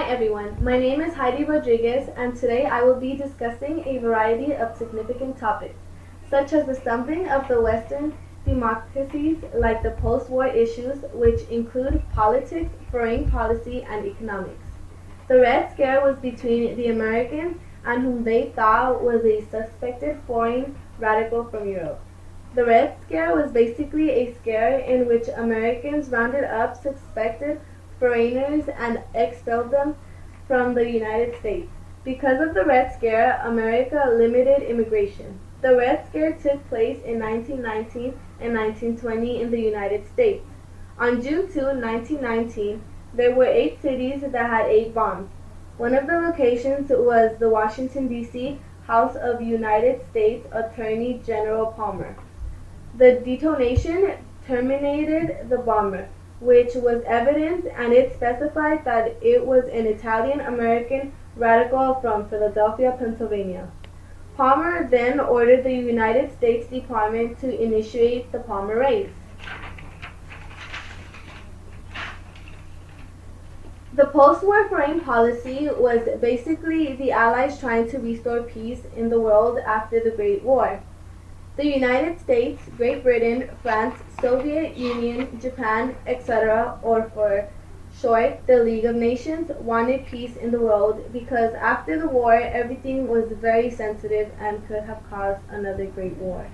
everyone, my name is Heidi Rodriguez, and today I will be discussing a variety of significant topics, such as the stumbling of the Western democracies like the post-war issues, which include politics, foreign policy, and economics. The Red Scare was between the Americans and whom they thought was a suspected foreign radical from Europe. The Red Scare was basically a scare in which Americans rounded up suspected foreigners and expelled them from the United States. Because of the Red Scare, America limited immigration. The Red Scare took place in 1919 and 1920 in the United States. On June 2, 1919, there were 8 cities that had 8 bombs. One of the locations was the Washington, D.C. House of United States Attorney General Palmer. The detonation terminated the bomber, which was evidence, and it specified that it was an Italian-American radical from Philadelphia, Pennsylvania. Palmer then ordered the United States Department to initiate the Palmer Raids. The post-war foreign policy was basically the Allies trying to restore peace in the world after the Great War. The United States, Great Britain, France, Soviet Union, Japan, etc., or for short, the League of Nations, wanted peace in the world because after the war everything was very sensitive and could have caused another great war.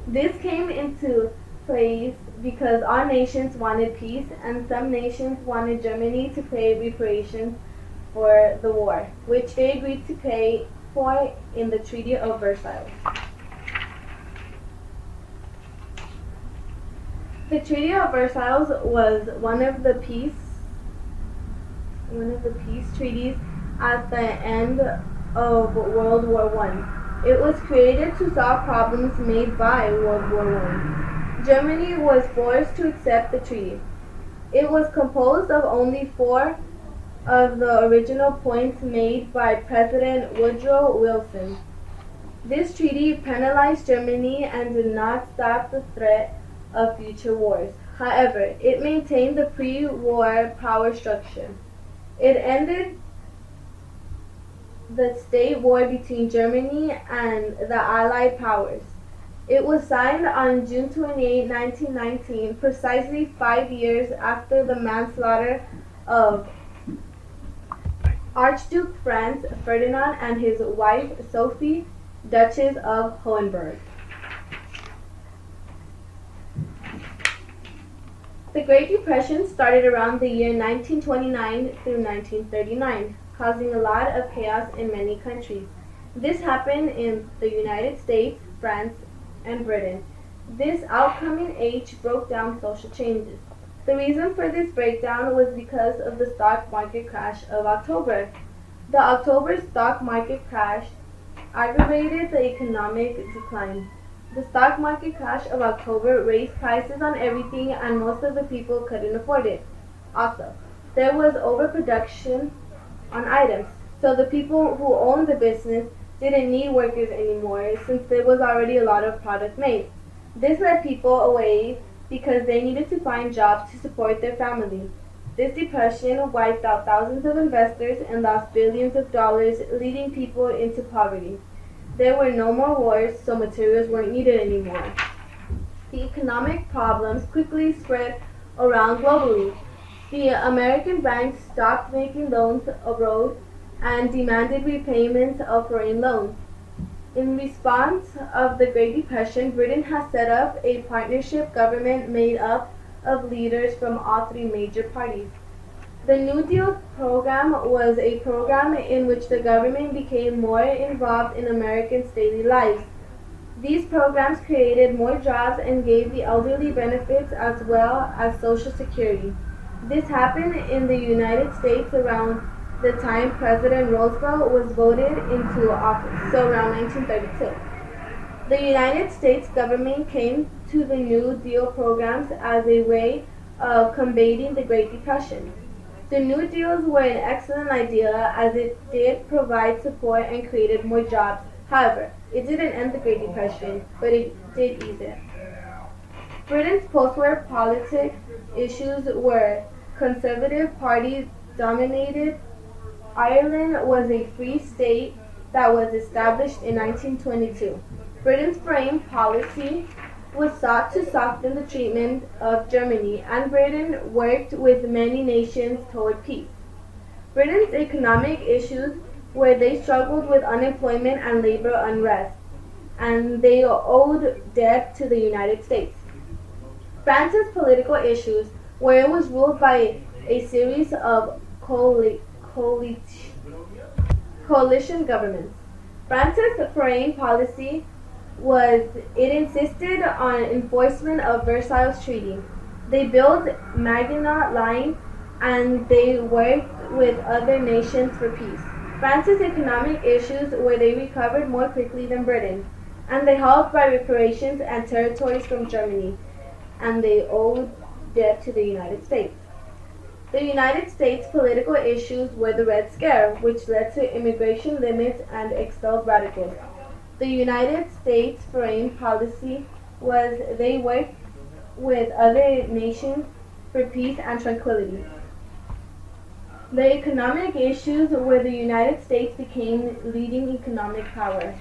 This came into place because our nations wanted peace and some nations wanted Germany to pay reparations for the war, which they agreed to pay for in the Treaty of Versailles. The Treaty of Versailles was one of the peace treaties at the end of World War I. It was created to solve problems made by World War I. Germany was forced to accept the treaty. It was composed of only 4 of the original points made by President Woodrow Wilson. This treaty penalized Germany and did not stop the threat of future wars. However, it maintained the pre-war power structure. It ended the state war between Germany and the Allied powers. It was signed on June 28, 1919, precisely 5 years after the manslaughter of Archduke Franz Ferdinand and his wife Sophie, Duchess of Hohenberg. The Great Depression started around the year 1929 through 1939, causing a lot of chaos in many countries. This happened in the United States, France, and Britain. This outcoming age broke down social changes. The reason for this breakdown was because of the stock market crash of October. The October stock market crash aggravated the economic decline. The stock market crash of October raised prices on everything and most of the people couldn't afford it. Also, there was overproduction on items, so the people who owned the business didn't need workers anymore since there was already a lot of product made. This led people away because they needed to find jobs to support their family. This depression wiped out thousands of investors and lost billions of dollars, leading people into poverty. There were no more wars, so materials weren't needed anymore. The economic problems quickly spread around globally. The American banks stopped making loans abroad and demanded repayments of foreign loans. In response of the Great Depression, Britain has set up a partnership government made up of leaders from all 3 major parties. The New Deal program was a program in which the government became more involved in Americans' daily lives. These programs created more jobs and gave the elderly benefits as well as Social Security. This happened in the United States around the time President Roosevelt was voted into office, so around 1932. The United States government came to the New Deal programs as a way of combating the Great Depression. The New Deals were an excellent idea as it did provide support and created more jobs. However, it didn't end the Great Depression, but it did ease it. Britain's post-war politic issues were conservative party dominated Ireland was a free state that was established in 1922. Britain's foreign policy was sought to soften the treatment of Germany, and Britain worked with many nations toward peace. Britain's economic issues were they struggled with unemployment and labor unrest, and they owed debt to the United States. France's political issues, where it was ruled by a series of coalition governments. France's foreign policy was it insisted on enforcement of Versailles Treaty. They built Maginot Line and they worked with other nations for peace. France's economic issues were they recovered more quickly than Britain, and they held by reparations and territories from Germany, and they owed debt to the United States. The United States' political issues were the Red Scare, which led to immigration limits and expelled radicals. The United States' foreign policy was they worked with other nations for peace and tranquility. The economic issues where the United States became leading economic power.